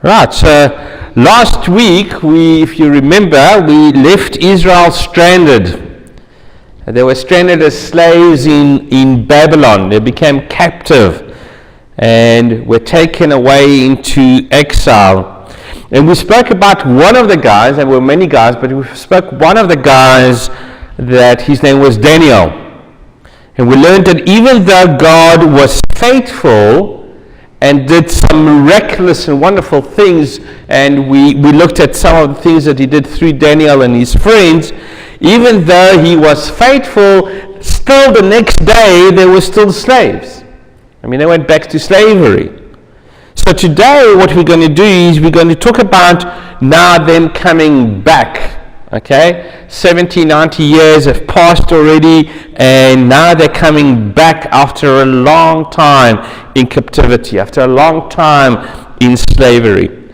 Right, so last week, if you remember, we left Israel stranded. They were stranded as slaves in Babylon. They became captive and were taken away into exile. And we spoke about one of the guys, there were many guys, but we spoke one of the guys that his name was Daniel. And we learned that even though God was faithful and did some miraculous and wonderful things, and we looked at some of the things that he did through Daniel and his friends, even though he was faithful, still the next day they were still slaves. I mean, they went back to slavery. So today what we're going to do is we're going to talk about now them coming back. Okay, 70, 90 years have passed already, and now they're coming back after a long time in captivity, after a long time in slavery.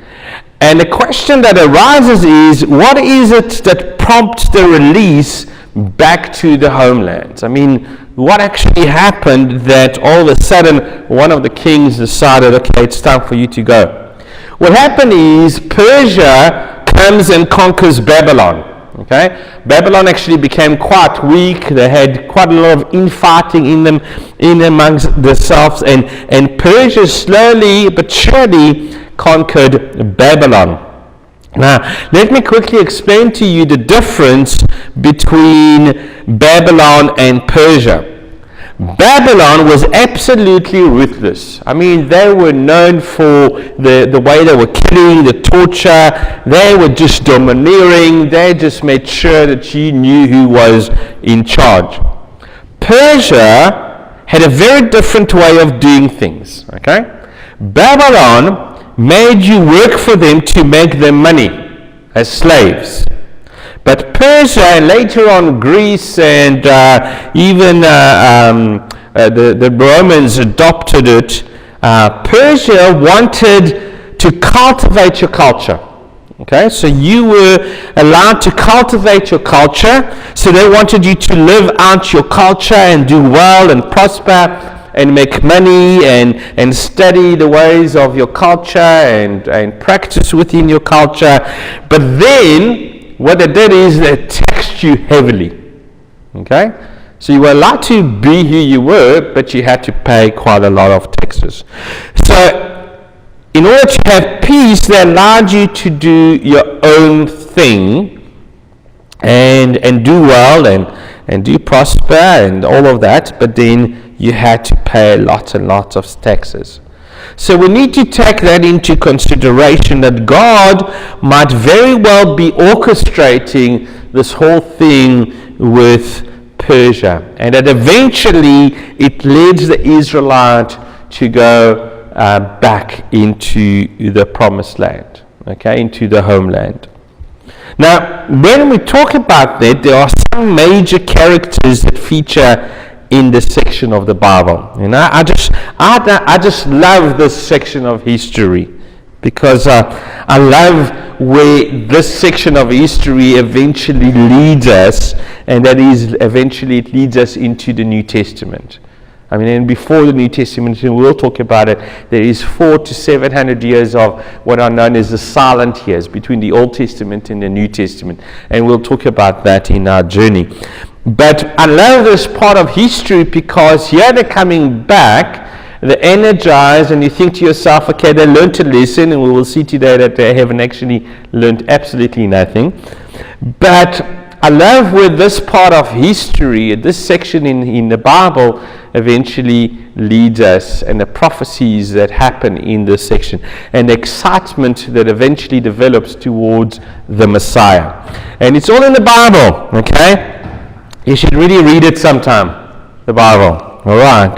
And the question that arises is, what is it that prompts the release back to the homeland? I mean, what actually happened that all of a sudden one of the kings decided, okay, it's time for you to go? What happened is Persia comes and conquers Babylon. Okay, Babylon actually became quite weak. They had quite a lot of infighting in amongst themselves, and Persia slowly but surely conquered Babylon. Now, let me quickly explain to you the difference between Babylon and Persia. Babylon was absolutely ruthless. I mean, they were known for the way they were killing, the torture. They were just domineering. They just made sure that you knew who was in charge. Persia had a very different way of doing things. Okay? Babylon made you work for them to make them money as slaves. But Persia, and later on Greece, and even the Romans adopted it. Persia wanted to cultivate your culture. Okay, so you were allowed to cultivate your culture. So they wanted you to live out your culture and do well and prosper and make money and study the ways of your culture and practice within your culture. But then what they did is they taxed you heavily. Okay? So you were allowed to be who you were, but you had to pay quite a lot of taxes. So in order to have peace, they allowed you to do your own thing and do well and do prosper and all of that, but then you had to pay lots and lots of taxes. So we need to take that into consideration, that God might very well be orchestrating this whole thing with Persia, and that eventually it leads the Israelite to go back into the promised land, okay, into the homeland. Now, when we talk about that, there are some major characters that feature in this section of the Bible. And I just love this section of history, because I love where this section of history eventually leads us, and that is eventually it leads us into the New Testament. I mean, and before the New Testament, and we'll talk about it, there is 400 to 700 years of what are known as the silent years between the Old Testament and the New Testament, and we'll talk about that in our journey. But I love this part of history because here they're coming back, they're energized, and you think to yourself, okay, they learned a lesson, and we will see today that they haven't actually learned absolutely nothing. But I love where this part of history, this section in the Bible, eventually leads us, and the prophecies that happen in this section, and the excitement that eventually develops towards the Messiah. And it's all in the Bible, okay? You should really read it sometime, the Bible. All right.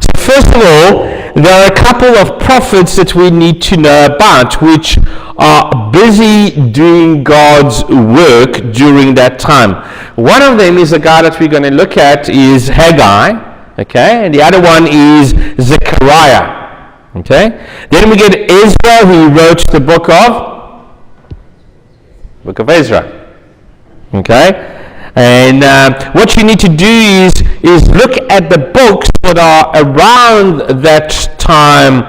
So first of all, there are a couple of prophets that we need to know about, which are busy doing God's work during that time. One of them is a guy that we're going to look at is Haggai, okay, and the other one is Zechariah, okay. Then we get Ezra, who wrote the book of Ezra, okay. And what you need to do is look at the books that are around that time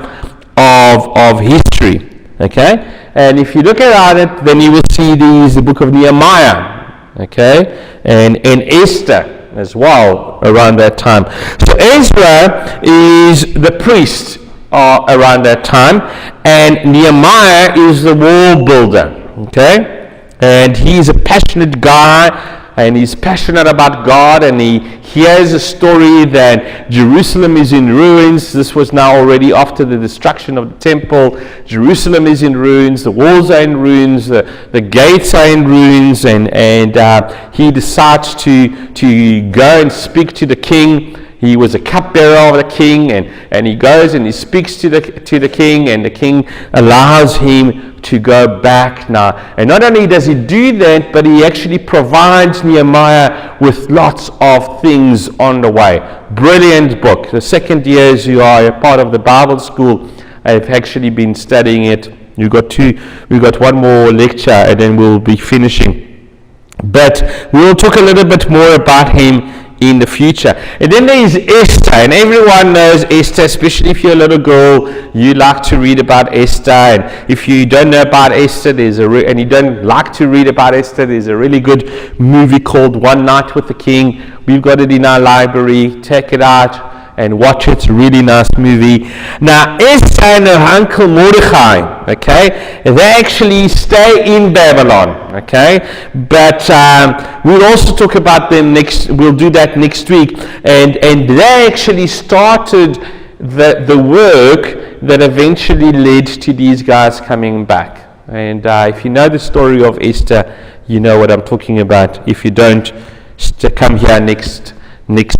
of history. Okay? And if you look at it, then you will see the book of Nehemiah, okay? And Esther as well around that time. So Ezra is the priest around that time, and Nehemiah is the wall builder, okay? And he's a passionate guy, and he's passionate about God, and he hears a story that Jerusalem is in ruins. This was now already after the destruction of the temple. Jerusalem is in ruins, the walls are in ruins, the gates are in ruins, and he decides to go and speak to the king. He was a cupbearer of the king, and he goes and he speaks to the king, and the king allows him to go back now. And not only does he do that, but he actually provides Nehemiah with lots of things on the way. Brilliant book. The second years you are a part of the Bible school, I've actually been studying it. We've got one more lecture, and then we'll be finishing. But we'll talk a little bit more about him in the future. And then there is Esther, and everyone knows Esther, especially if you're a little girl, you like to read about Esther. And if you don't know about Esther, and you don't like to read about Esther, there's a really good movie called One Night with the King. We've got it in our library. Take it out and watch it. It's a really nice movie. Now, Esther and her uncle Mordecai, okay, they actually stay in Babylon, okay, but we'll also talk about them we'll do that next week, and they actually started the work that eventually led to these guys coming back. And if you know the story of Esther, you know what I'm talking about. If you don't, come here next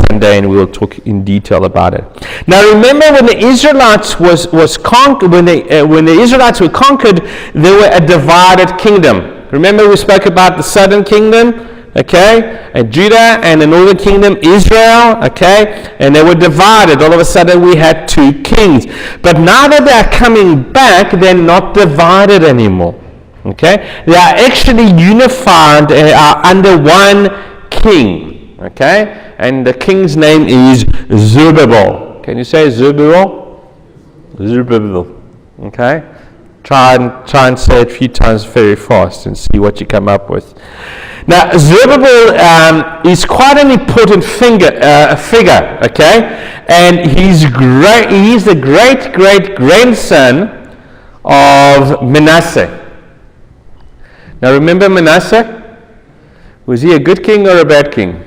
Sunday, and we'll talk in detail about it. Now, remember when the Israelites was conquered, when the Israelites were conquered, they were a divided kingdom. Remember we spoke about the southern kingdom, okay, and Judah, and the northern kingdom, Israel, okay, and they were divided. All of a sudden we had two kings. But now that they're coming back, they're not divided anymore. Okay, they are actually unified and are under one king. Okay, and the king's name is Zerubbabel. Can you say Zerubbabel? Zerubbabel. Okay, try and say it a few times very fast and see what you come up with. Now, Zerubbabel is quite an important figure. Okay, and he's the great grandson of Manasseh. Now, remember Manasseh? Was he a good king or a bad king?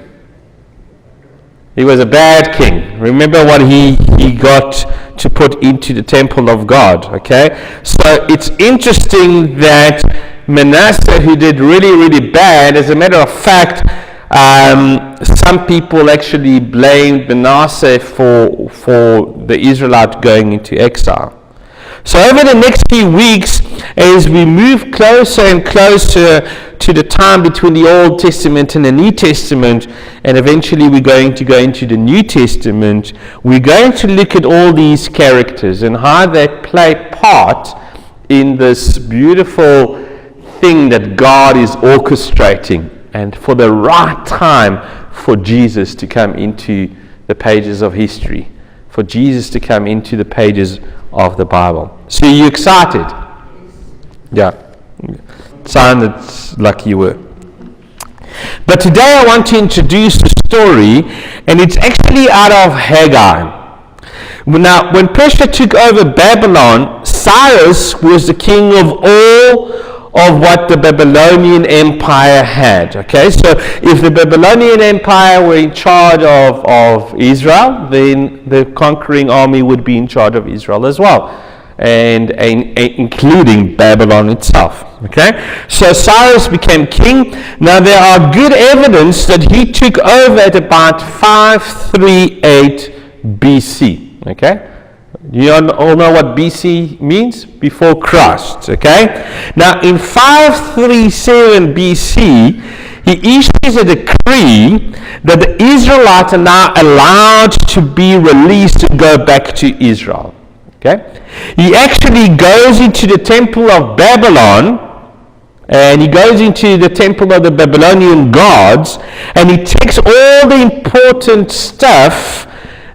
He was a bad king. Remember what he got to put into the temple of God, okay? So it's interesting that Manasseh, who did really, really bad, as a matter of fact, some people actually blamed Manasseh for the Israelites going into exile. So over the next few weeks, as we move closer and closer to the time between the Old Testament and the New Testament, and eventually we're going to go into the New Testament, we're going to look at all these characters and how they play part in this beautiful thing that God is orchestrating, and for the right time for Jesus to come into the pages of history, for Jesus to come into the pages of the Bible. So, are you excited? Yeah. Sounded like you were. But today I want to introduce a story, and it's actually out of Haggai. Now, when Persia took over Babylon, Cyrus was the king of all of what the Babylonian Empire had. Okay, so if the Babylonian Empire were in charge of Israel, then the conquering army would be in charge of Israel as well, and including Babylon itself. Okay, so Cyrus became king. Now there are good evidence that he took over at about 538 BC. Okay. You all know what BC means? Before Christ, okay? Now, in 537 BC, he issues a decree that the Israelites are now allowed to be released to go back to Israel, okay? He actually goes into the temple of Babylon, and he goes into the temple of the Babylonian gods, and he takes all the important stuff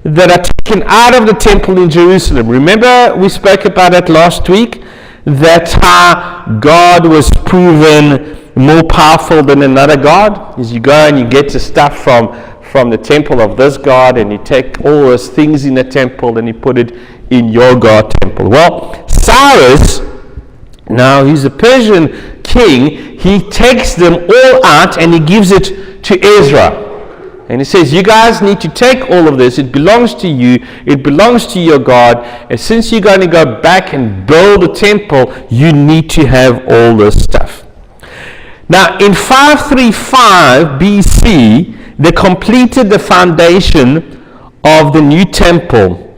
that are taken out of the temple in Jerusalem. Remember, we spoke about it last week, that God was proven more powerful than another god? Is you go and you get the stuff from the temple of this god, and you take all those things in the temple and you put it in your god temple. Well, Cyrus, now he's a Persian king, he takes them all out and he gives it to Ezra. And he says, you guys need to take all of this. It belongs to you. It belongs to your God. And since you're going to go back and build a temple, you need to have all this stuff. Now, in 535 BC, they completed the foundation of the new temple.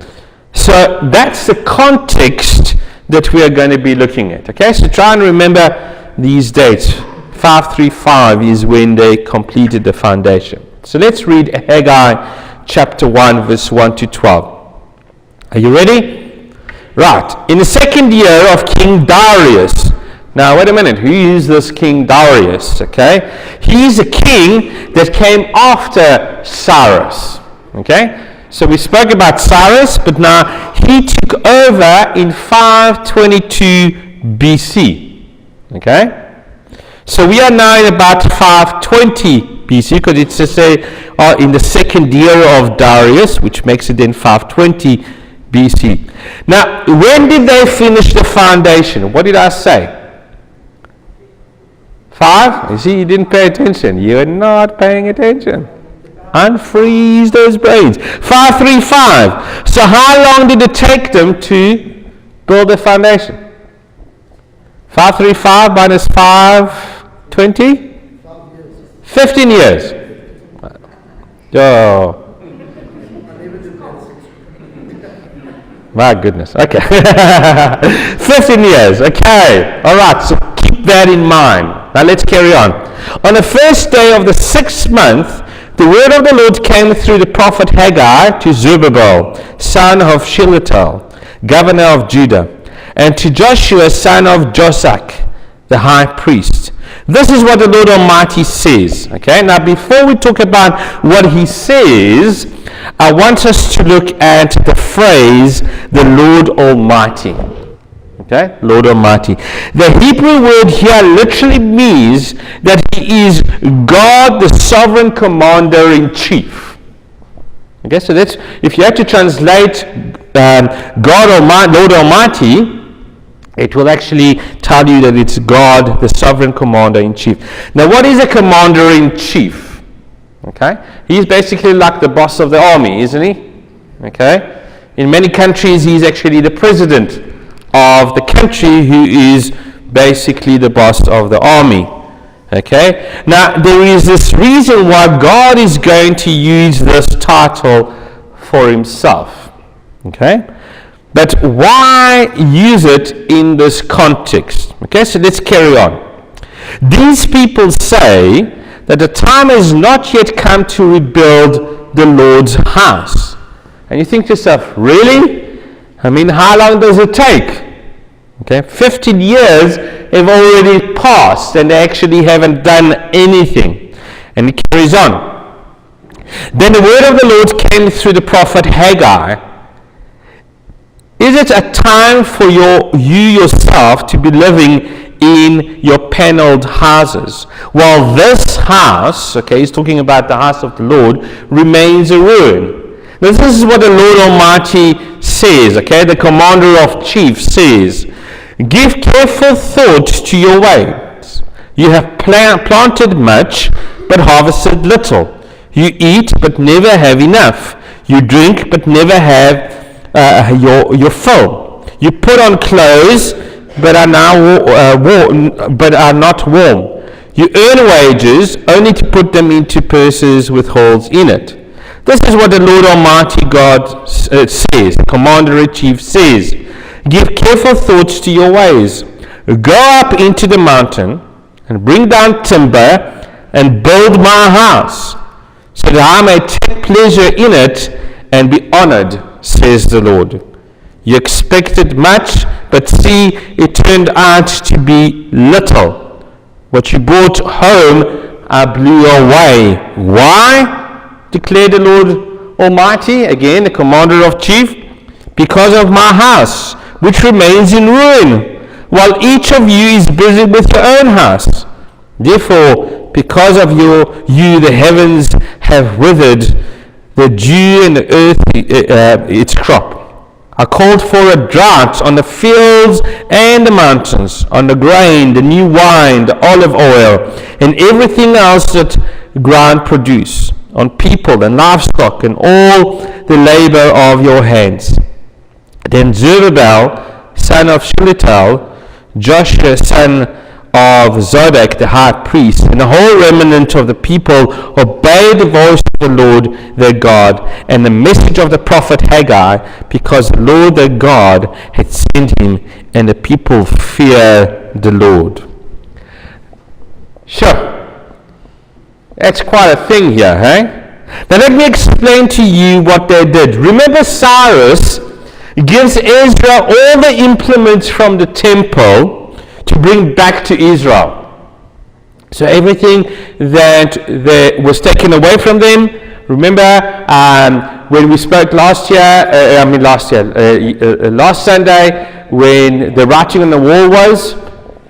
So that's the context that we are going to be looking at. Okay, so try and remember these dates. 535 is when they completed the foundation. So let's read Haggai chapter 1, verse 1 to 12. Are you ready? Right. In the second year of King Darius. Now, wait a minute. Who is this King Darius? Okay. He's a king that came after Cyrus. Okay. So we spoke about Cyrus, but now he took over in 522 BC. Okay. So we are now in about 520 BC, because it's to say in the second year of Darius, which makes it then 520 BC. Now, when did they finish the foundation? What did I say? 5? You see, you didn't pay attention. You're not paying attention. Unfreeze those brains. 535. So how long did it take them to build the foundation? 535 minus 520? 15 years. Oh. My goodness. Okay. 15 years. Okay. All right. So keep that in mind. Now let's carry on. On the first day of the 6th month, the word of the Lord came through the prophet Haggai to Zerubbabel, son of Shealtiel, governor of Judah, and to Joshua, son of Josadak, the high priest. This is what the Lord Almighty says. Okay, now before we talk about what he says, I want us to look at the phrase, the Lord Almighty. Okay, Lord Almighty. The Hebrew word here literally means that he is God, the sovereign commander-in-chief. Okay, so that's, if you have to translate God Almighty, Lord Almighty, it will actually tell you that it's God, the sovereign commander-in-chief. Now, what is a commander-in-chief? Okay, he's basically like the boss of the army, isn't he? Okay, in many countries, he's actually the president of the country, who is basically the boss of the army. Okay, now there is this reason why God is going to use this title for himself. Okay, but why use it in this context? Okay, so let's carry on. These people say that the time has not yet come to rebuild the Lord's house. And you think to yourself, really? I mean, how long does it take? Okay, 15 years have already passed and they actually haven't done anything. And it carries on. Then the word of the Lord came through the prophet Haggai. Is it a time for you yourself to be living in your paneled houses, while this house, okay, he's talking about the house of the Lord, remains a ruin? Now, this is what the Lord Almighty says, okay, the commander of chiefs says, give careful thought to your ways. You have planted much, but harvested little. You eat, but never have enough. You drink, but never have your fill. You put on clothes, but are not warm. You earn wages, only to put them into purses with holes in it. This is what the Lord Almighty God says, the Commander-in-Chief says. Give careful thoughts to your ways. Go up into the mountain and bring down timber and build my house, so that I may take pleasure in it and be honored, says the Lord. You expected much, but see, it turned out to be little. What you brought home, I blew away. Why? Declared the Lord Almighty, again, the commander of chief, because of my house, which remains in ruin, while each of you is busy with your own house. Therefore, because of you the heavens have withered, the dew and the earth its crop. I called for a drought on the fields and the mountains, on the grain, the new wine, the olive oil, and everything else that ground produce, on people and livestock and all the labor of your hands. Then Zerubbabel, son of Shealtiel, Joshua, son of Zadok the high priest, and the whole remnant of the people obeyed the voice of the Lord their God and the message of the prophet Haggai, because the Lord their God had sent him, and the people fear the Lord. Sure. That's quite a thing here, hey? Now let me explain to you what they did. Remember, Cyrus gives Ezra all the implements from the temple to bring back to Israel. So everything that was taken away from them. Remember when we spoke last Sunday, when the writing on the wall was,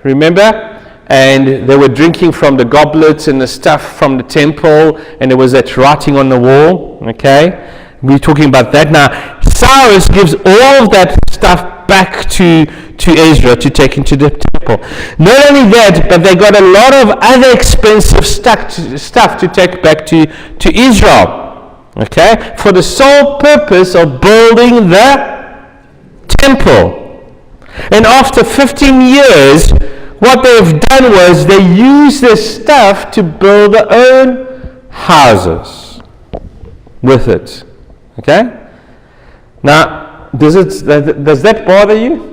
remember? And they were drinking from the goblets and the stuff from the temple, and there was that writing on the wall, okay? We're talking about that now. Cyrus gives all of that stuff back to Ezra to take into the temple. Not only that, but they got a lot of other expensive stuff to take back to Israel, okay, for the sole purpose of building the temple. And after 15 years, what they've done was they used this stuff to build their own houses with it, okay? Now, does that bother you?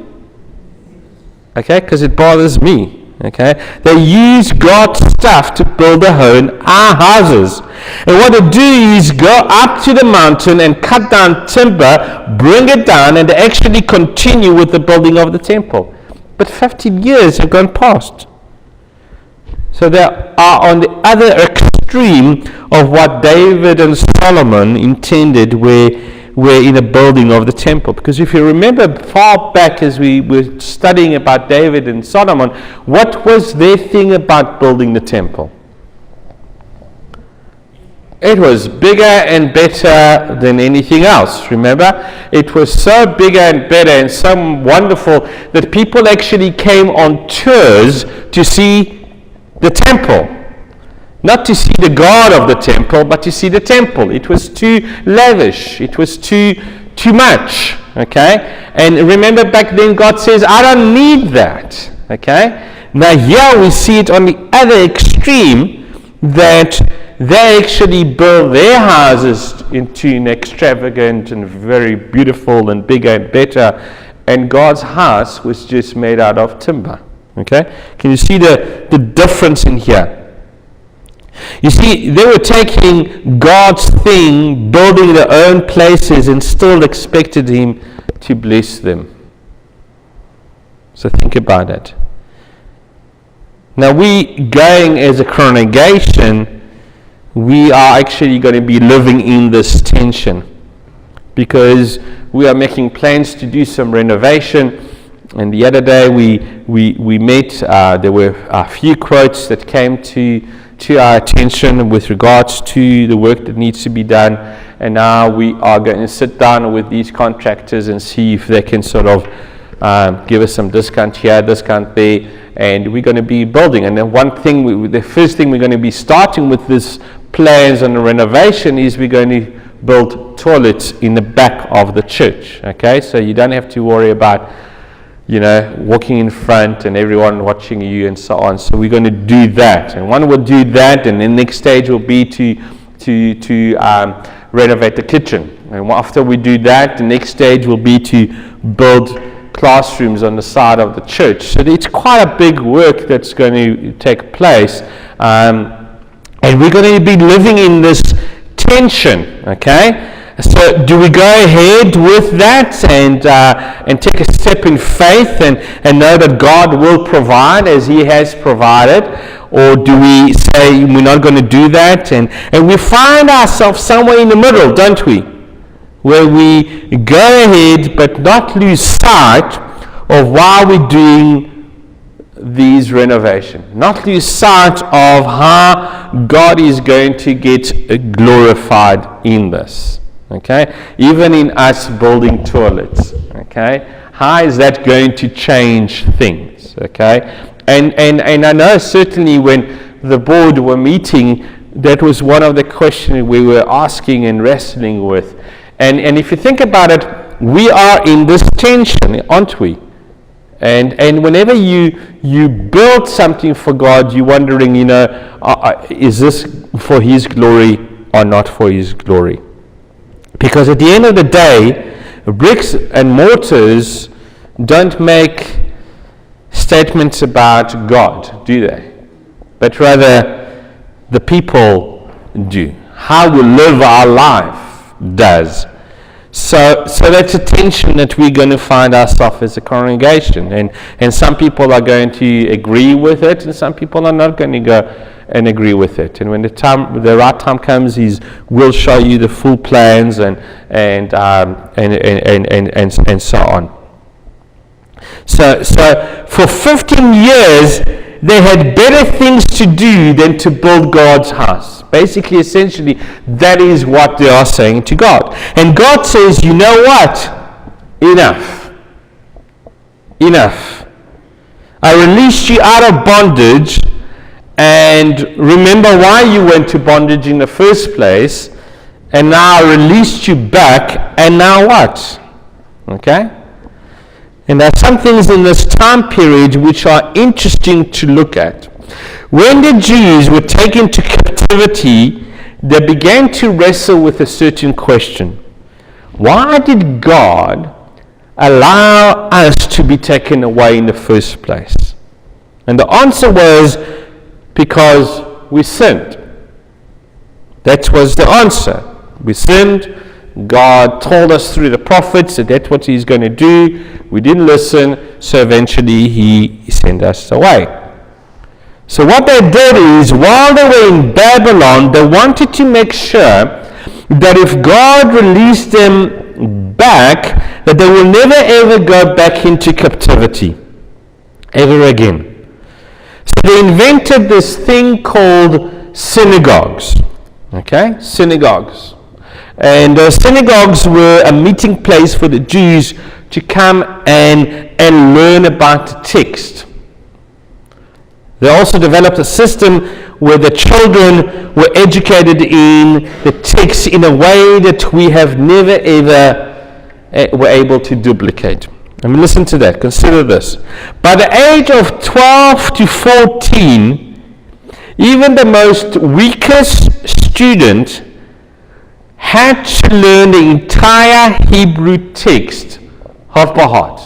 Okay, because it bothers me. Okay, they use God's stuff to build their own houses, and what they do is go up to the mountain and cut down timber, bring it down, and they actually continue with the building of the temple. But 15 years have gone past, so they are on the other extreme of what David and Solomon intended, where in the building of the temple. Because if you remember far back as we were studying about David and Solomon, what was their thing about building the temple? It was bigger and better than anything else, remember? It was so bigger and better and so wonderful that people actually came on tours to see the temple. Not to see the God of the temple, but to see the temple. It was too lavish. It was too much. Okay? And remember back then God says, I don't need that. Okay? Now here we see it on the other extreme, that they actually build their houses into an extravagant and very beautiful and bigger and better. And God's house was just made out of timber. Okay? Can you see the difference in here? You see, they were taking God's thing, building their own places, and still expected Him to bless them. So think about it. Now we going as a congregation, we are actually going to be living in this tension, because we are making plans to do some renovation. And the other day we met, there were a few quotes that came to our attention with regards to the work that needs to be done, and now we are going to sit down with these contractors and see if they can sort of give us some discount here, discount there, and we're going to be building. And then the first thing we're going to be starting with this plans on the renovation is we're going to build toilets in the back of the church. Okay, so you don't have to worry about walking in front and everyone watching you and so on. So we're going to do that, and one will do that, and the next stage will be to renovate the kitchen. And after we do that, the next stage will be to build classrooms on the side of the church. So it's quite a big work that's going to take place, and we're going to be living in this tension. Okay. So do we go ahead with that and take a step in faith and know that God will provide as He has provided? Or do we say we're not going to do that? And we find ourselves somewhere in the middle, don't we? Where we go ahead but not lose sight of why we're doing these renovations. Not lose sight of how God is going to get glorified in this. Okay? Even in us building toilets. Okay? How is that going to change things? Okay? And I know certainly when the board were meeting, that was one of the questions we were asking and wrestling with. And if you think about it, we are in this tension, aren't we? And whenever you build something for God, you're wondering, is this for His glory or not for His glory? Because at the end of the day, bricks and mortars don't make statements about God, do they? But rather, the people do. How we live our life does. So that's a tension that we're going to find ourselves as a congregation. And some people are going to agree with it, and some people are not going to go and agree with it. And when the right time comes, we'll show you the full plans and so on. So for 15 years, they had better things to do than to build God's house. Basically, essentially, that is what they are saying to God. And God says, you know what? Enough. I released you out of bondage, and remember why you went to bondage in the first place, and now I released you back, and now what? Okay? And there are some things in this time period which are interesting to look at. When the Jews were taken to captivity, they began to wrestle with a certain question. Why did God allow us to be taken away in the first place? And the answer was, because we sinned. That was the answer. We sinned. God told us through the prophets that that's what He's going to do. We didn't listen, so eventually He sent us away. So what they did is, while they were in Babylon, they wanted to make sure that if God released them back, that they will never ever go back into captivity ever again. So they invented this thing called synagogues. Okay? Synagogues. And synagogues were a meeting place for the Jews to come and learn about the text. They also developed a system where the children were educated in the text in a way that we have never ever were able to duplicate. I mean, listen to that. Consider this. By the age of 12 to 14, even the most weakest student had to learn the entire Hebrew text half by heart.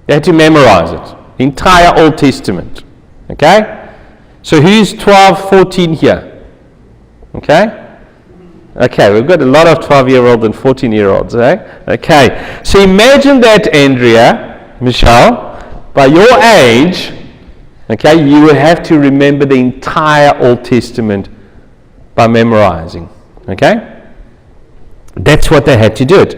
They had to memorize it. The entire Old Testament. Okay? So who's 12, 14 here? Okay? Okay, we've got a lot of 12-year-olds and 14-year-olds, eh? Okay. So imagine that, Andrea, Michelle, by your age, okay, you would have to remember the entire Old Testament by memorizing. Okay? That's what they had to do it.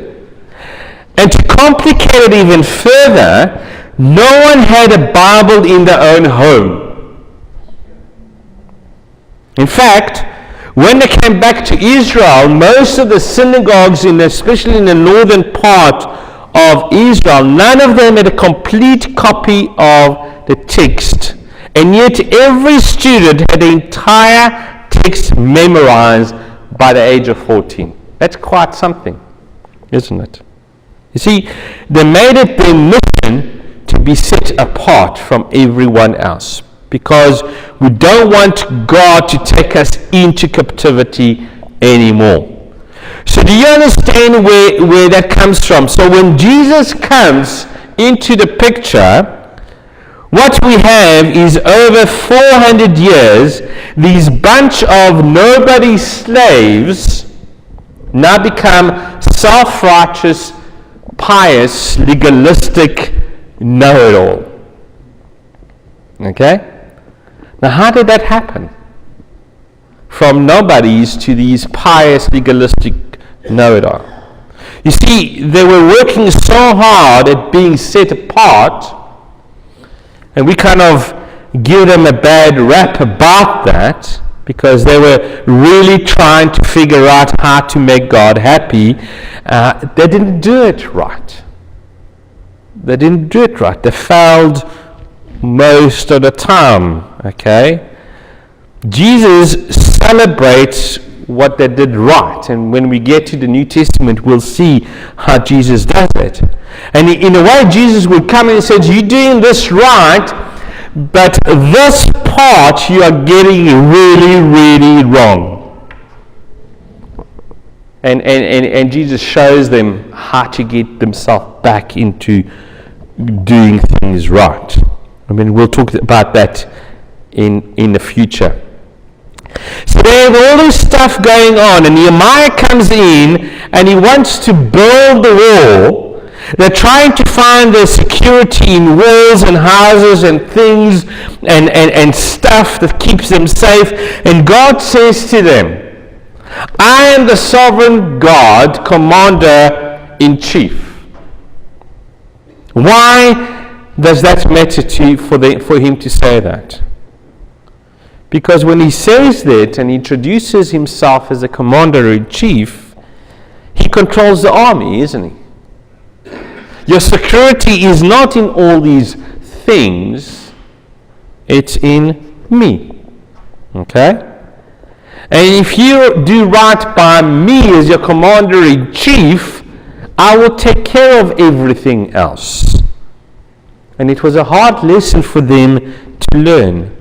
And to complicate it even further, no one had a Bible in their own home. In fact, when they came back to Israel, most of the synagogues, especially in the northern part of Israel, none of them had a complete copy of the text. And yet every student had the entire text memorized by the age of 14. That's quite something, isn't it? You see, they made it their mission to be set apart from everyone else, because we don't want God to take us into captivity anymore. So do you understand where that comes from? So when Jesus comes into the picture, what we have is over 400 years, these bunch of nobody slaves now become self-righteous, pious, legalistic know-it-all. Okay? Now how did that happen? From nobodies to these pious, legalistic know-it-all. You see, they were working so hard at being set apart And we kind of give them a bad rap about that because they were really trying to figure out how to make God happy. They didn't do it right. They didn't do it right. They failed most of the time. Okay? Jesus celebrates what they did right, and when we get to the New Testament, we'll see how Jesus does it. And in a way, Jesus would come in and says, "You're doing this right, but this part you are getting really, really wrong." And Jesus shows them how to get themselves back into doing things right. I mean, we'll talk about that in the future. So they have all this stuff going on, and Nehemiah comes in and he wants to build the wall. They're trying to find their security in walls and houses and things and stuff that keeps them safe. And God says to them, "I am the sovereign God, commander-in-chief." Why does that matter for him to say that? Because when he says that and introduces himself as a commander-in-chief, he controls the army, isn't he? Your security is not in all these things, it's in me. Okay? And if you do right by me as your commander-in-chief, I will take care of everything else. And it was a hard lesson for them to learn,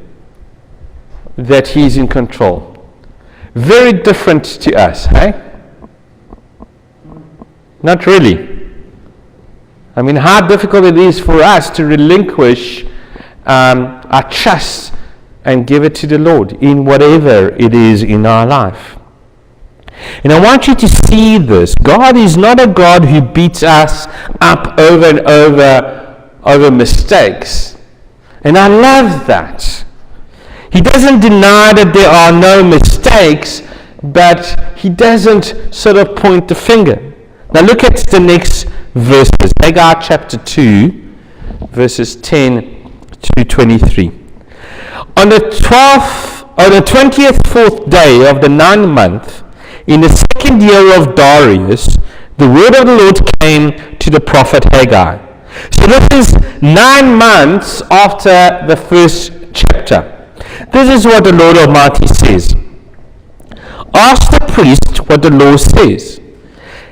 that he's in control. Very different to us, hey? Not really. I mean, how difficult it is for us to relinquish our trust and give it to the Lord in whatever it is in our life. And I want you to see this. God is not a God who beats us up over and over mistakes. And I love that. He doesn't deny that there are no mistakes, but he doesn't sort of point the finger. Now look at the next verses. Haggai chapter 2, verses 10 to 23. On the 24th day of the 9th month, in the second year of Darius, the word of the Lord came to the prophet Haggai. So this is 9 months after the first chapter. This is what the Lord Almighty says. Ask the priest what the law says.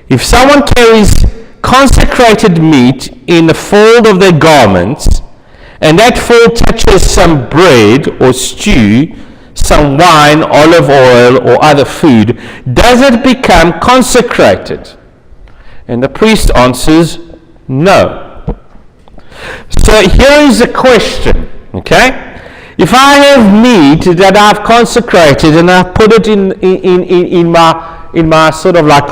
If someone carries consecrated meat in the fold of their garments, and that fold touches some bread or stew, some wine, olive oil, or other food, does it become consecrated? And the priest answers, no. So here is the question, okay? If I have meat that I've consecrated and I've put it in my sort of like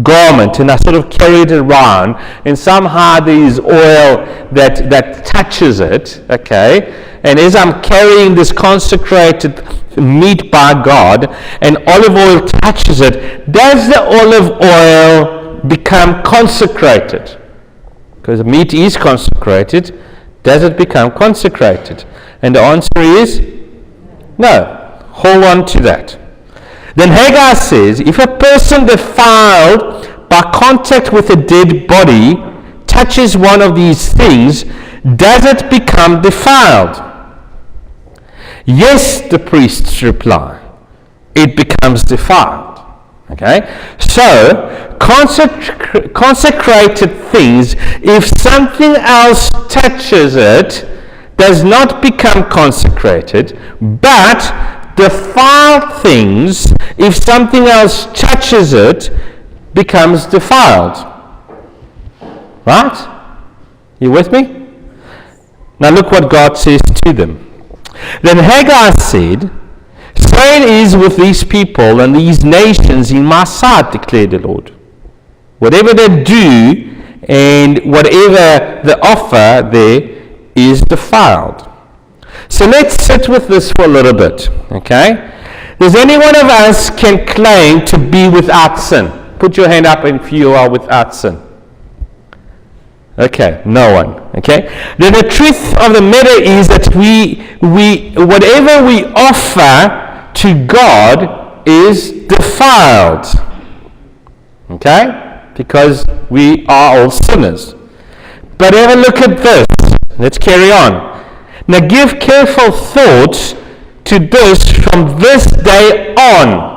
garment and I sort of carry it around, and somehow there is oil that touches it, okay? And as I'm carrying this consecrated meat by God and olive oil touches it, does the olive oil become consecrated? Because the meat is consecrated, does it become consecrated? And the answer is no. Hold on to that. Then Haggai says, if a person defiled by contact with a dead body touches one of these things, does it become defiled? Yes, the priests reply. It becomes defiled. Okay? So, consecrated things, if something else touches it, does not become consecrated, but defiled things, if something else touches it, becomes defiled. Right? You with me? Now look what God says to them. Then Haggai said, so it is with these people and these nations in my sight, declared the Lord. Whatever they do and whatever they offer there is defiled. So let's sit with this for a little bit, okay? Does any one of us can claim to be without sin? Put your hand up if you are without sin. Okay, no one. Okay? Then the truth of the matter is that we whatever we offer to God is defiled. Okay? Because we are all sinners. But have a look at this. Let's carry on. Now give careful thought to this from this day on.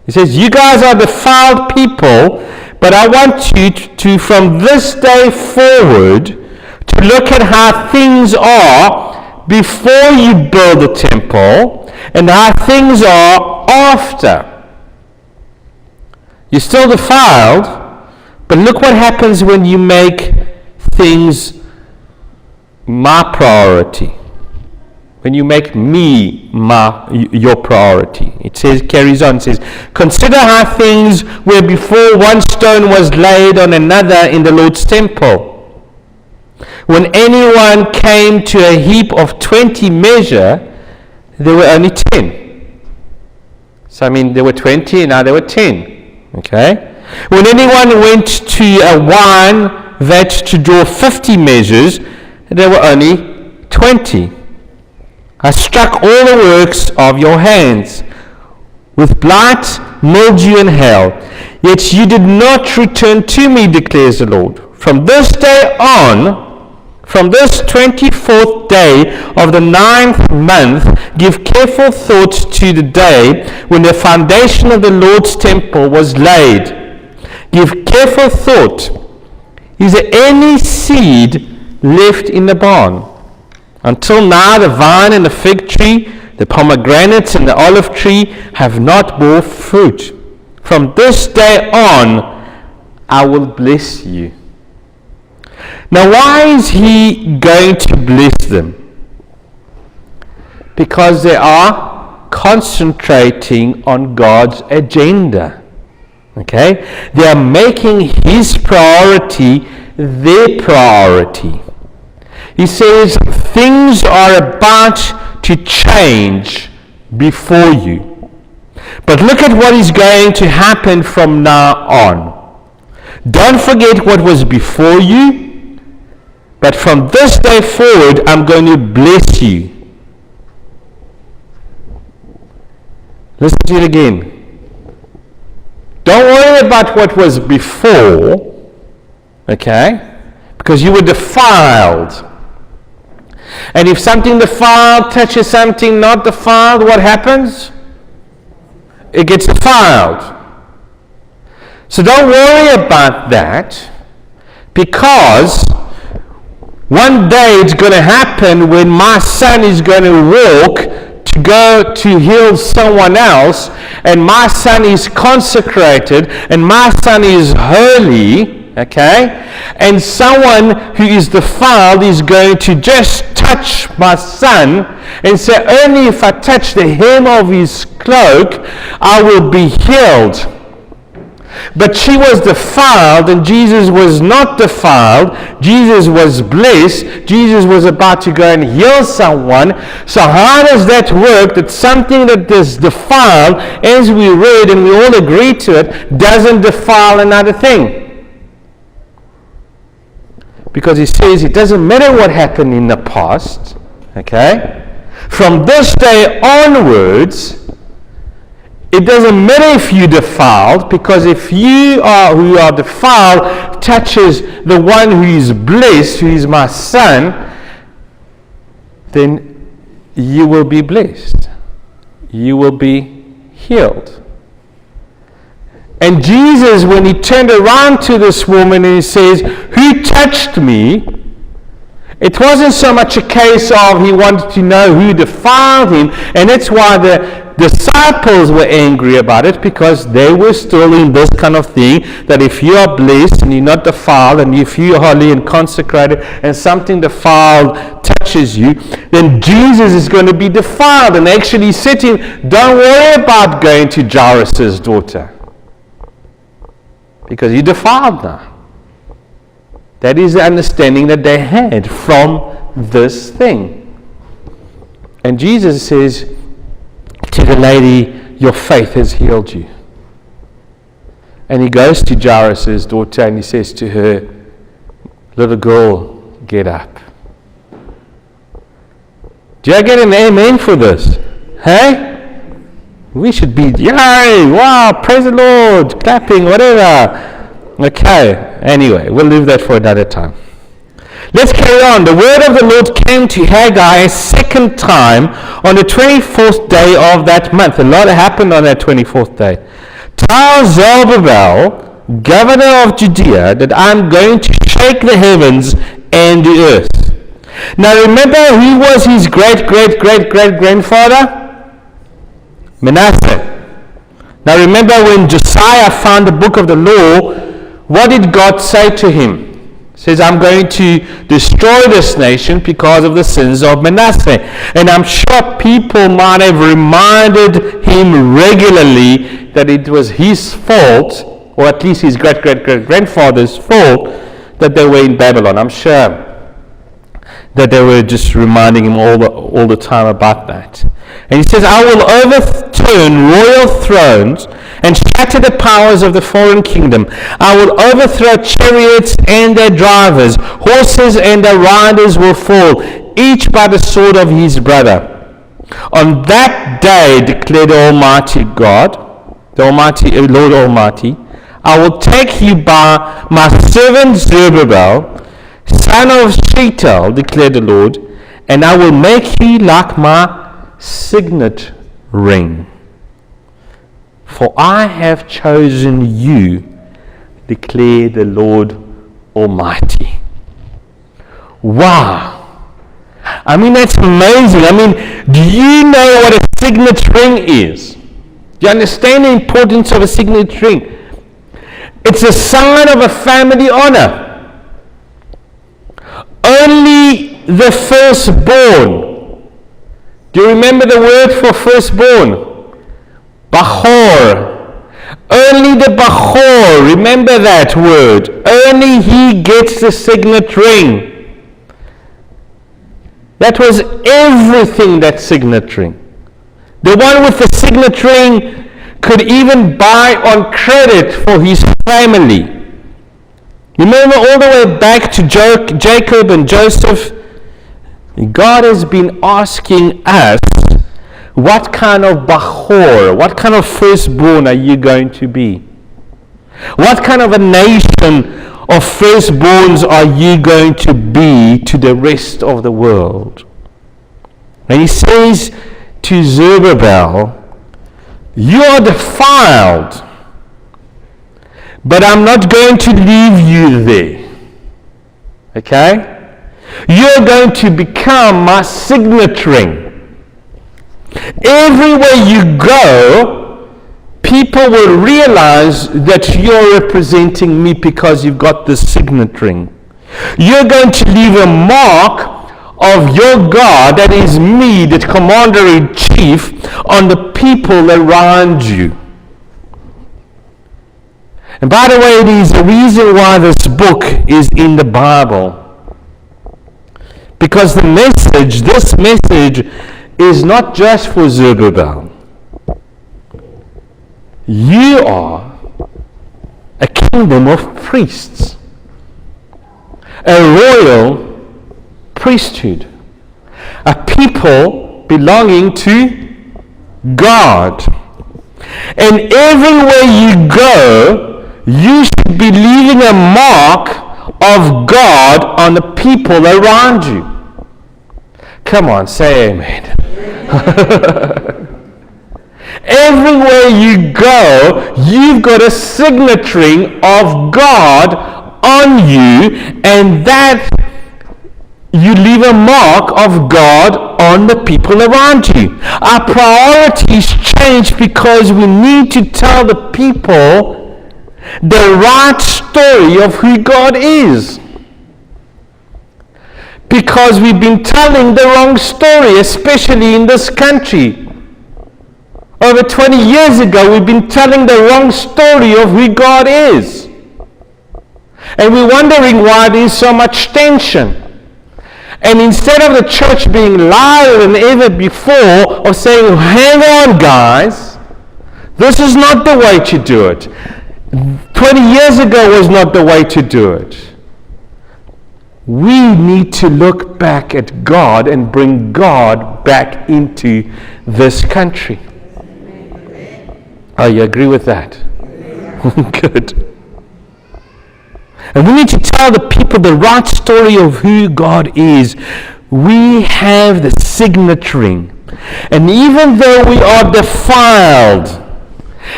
He says, you guys are defiled people, but I want you to from this day forward, to look at how things are before you build the temple, and how things are after. You're still defiled, but look what happens when you make things my priority. When you make me your priority. It says, carries on, it says, consider how things were before one stone was laid on another in the Lord's temple. When anyone came to a heap of 20 measure, there were only 10. So there were 20 and now there were 10. Okay? When anyone went to a wine vat to draw 50 measures, there were only 20. I struck all the works of your hands with blight, mildew, and hail. Yet you did not return to me, declares the Lord. From this day on, from this 24th day of the 9th month, give careful thought to the day when the foundation of the Lord's temple was laid. Give careful thought. Is there any seed left in the barn? Until now, the vine and the fig tree, the pomegranates and the olive tree have not borne fruit. From this day on, I will bless you. Now, why is he going to bless them? Because they are concentrating on God's agenda. Okay? They are making his priority their priority. He says things are about to change before you. But look at what is going to happen from now on. Don't forget what was before you, but from this day forward, I'm going to bless you. Listen to it again. Don't worry about what was before, okay? Because you were defiled. And if something defiled touches something not defiled, what happens? It gets defiled. So don't worry about that, because one day it's going to happen when my son is going to walk to go to heal someone else, and my son is consecrated, and my son is holy. Okay? And someone who is defiled is going to just touch my son and say, only if I touch the hem of his cloak, I will be healed. But she was defiled, and Jesus was not defiled. Jesus was blessed. Jesus was about to go and heal someone. So how does that work, that something that is defiled, as we read and we all agree to it, doesn't defile another thing? Because he says it doesn't matter what happened in the past, okay? From this day onwards, it doesn't matter if you defiled, because if you are who are defiled touches the one who is blessed, who is my son, then you will be blessed. You will be healed. And Jesus, when he turned around to this woman and he says, who touched me? It wasn't so much a case of he wanted to know who defiled him. And that's why the disciples were angry about it, because they were still in this kind of thing, that if you are blessed and you're not defiled, and if you are holy and consecrated and something defiled touches you, then Jesus is going to be defiled. And actually he said to him, don't worry about going to Jairus' daughter, because you defiled now. That is the understanding that they had from this thing. And Jesus says to the lady, your faith has healed you. And he goes to Jairus' daughter and he says to her, Little girl, get up. Do I get an amen for this? Hey? We should be, yay, wow, praise the Lord, clapping, whatever. Okay, anyway, we'll leave that for another time. Let's carry on. The word of the Lord came to Haggai a second time on the 24th day of that month. A lot happened on that 24th day. Tell Zerubbabel, governor of Judea, that I'm going to shake the heavens and the earth. Now remember, who was his great-great-great-great-grandfather? Manasseh. Now remember, when Josiah found the book of the law, what did God say to him? He says, I'm going to destroy this nation because of the sins of Manasseh. And I'm sure people might have reminded him regularly that it was his fault, or at least his great-great-great-grandfather's fault, that they were in Babylon. I'm sure that they were just reminding him all the time about that. And he says, I will overturn royal thrones and shatter the powers of the foreign kingdom. I will overthrow chariots and their drivers. Horses and their riders will fall, each by the sword of his brother. On that day, declared the Almighty God, the Almighty Lord Almighty, I will take you by my servant Zerubbabel, son of Shealtiel, declared the Lord, and I will make you like my signet ring. For I have chosen you, declared the Lord Almighty. Wow. I mean, that's amazing. I mean, do you know what a signet ring is? Do you understand the importance of a signet ring? It's a sign of a family honor. Only the firstborn. Do you remember the word for firstborn? Bachor. Only the Bachor, remember that word. Only he gets the signet ring. That was everything, that signet ring. The one with the signet ring could even buy on credit for his family. Remember all the way back to Jacob and Joseph? God has been asking us, what kind of Bachor, what kind of firstborn are you going to be? What kind of a nation of firstborns are you going to be to the rest of the world? And he says to Zerubbabel, you are defiled, but I'm not going to leave you there. Okay? You're going to become my signet ring. Everywhere you go, people will realize that you're representing me because you've got the signet ring. You're going to leave a mark of your God, that is me, the commander-in-chief, on the people around you. And by the way, it is the reason why this book is in the Bible. Because this message is not just for Zerubbabel. You are a kingdom of priests, a royal priesthood, a people belonging to God. And everywhere you go, you should be leaving a mark of God on the people around you. Come on, say amen. Everywhere you go, you've got a signet ring of God on you, and that you leave a mark of God on the people around you. Our priorities change because we need to tell the people the right story of who God is. Because we've been telling the wrong story, especially in this country. Over 20 years ago, we've been telling the wrong story of who God is. And we're wondering why there's so much tension. And instead of the church being louder than ever before, or saying, hang on guys, this is not the way to do it. 20 years ago was not the way to do it. We need to look back at God and bring God back into this country. Oh, you agree with that? Good. And we need to tell the people the right story of who God is. We have the signet ring. And even though we are defiled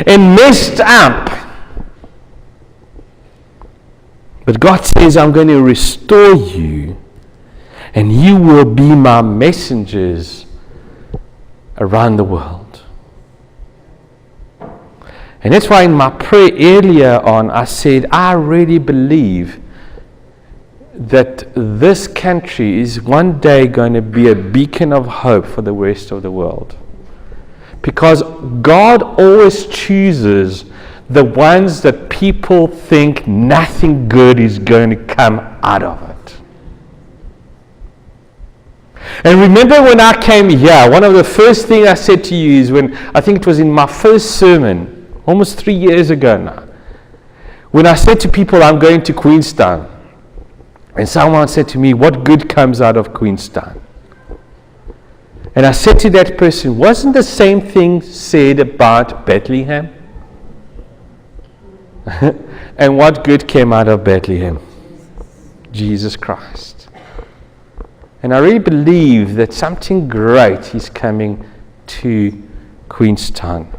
and messed up, but God says, I'm going to restore you, and you will be my messengers around the world. And that's why in my prayer earlier on, I said, I really believe that this country is one day going to be a beacon of hope for the rest of the world. Because God always chooses the ones that people think nothing good is going to come out of it. And remember when I came here, one of the first things I said to you is when, I think it was in my first sermon, almost 3 years ago now, when I said to people, I'm going to Queenstown. And someone said to me, what good comes out of Queenstown? And I said to that person, wasn't the same thing said about Bethlehem? And what good came out of Bethlehem? Jesus Christ. And I really believe that something great is coming to Queenstown.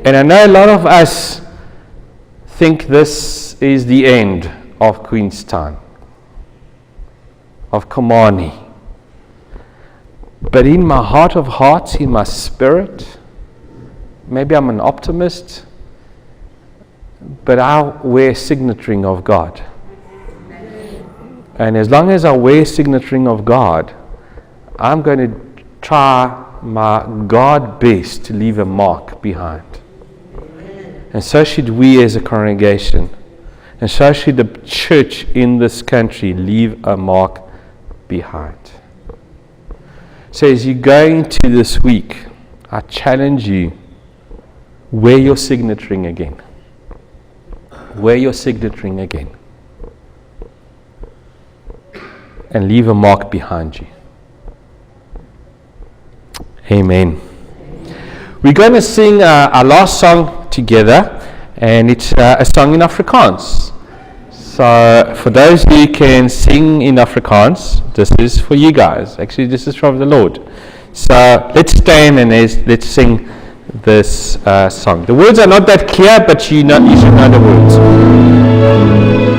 And I know a lot of us think this is the end of Queenstown, of Komani. But in my heart of hearts, in my spirit, maybe I'm an optimist, but I wear signet ring of God. And as long as I wear signet ring of God, I'm going to try my God best to leave a mark behind. And so should we as a congregation. And so should the church in this country leave a mark behind. So as you go into this week, I challenge you, wear your signet ring again. Wear your signet ring again. And leave a mark behind you. Amen. We're going to sing our last song together, and it's a song in Afrikaans. So for those who can sing in Afrikaans, this is for you guys. Actually, this is from the Lord. So let's stand and let's sing this song. The words are not that clear, but you should know the words.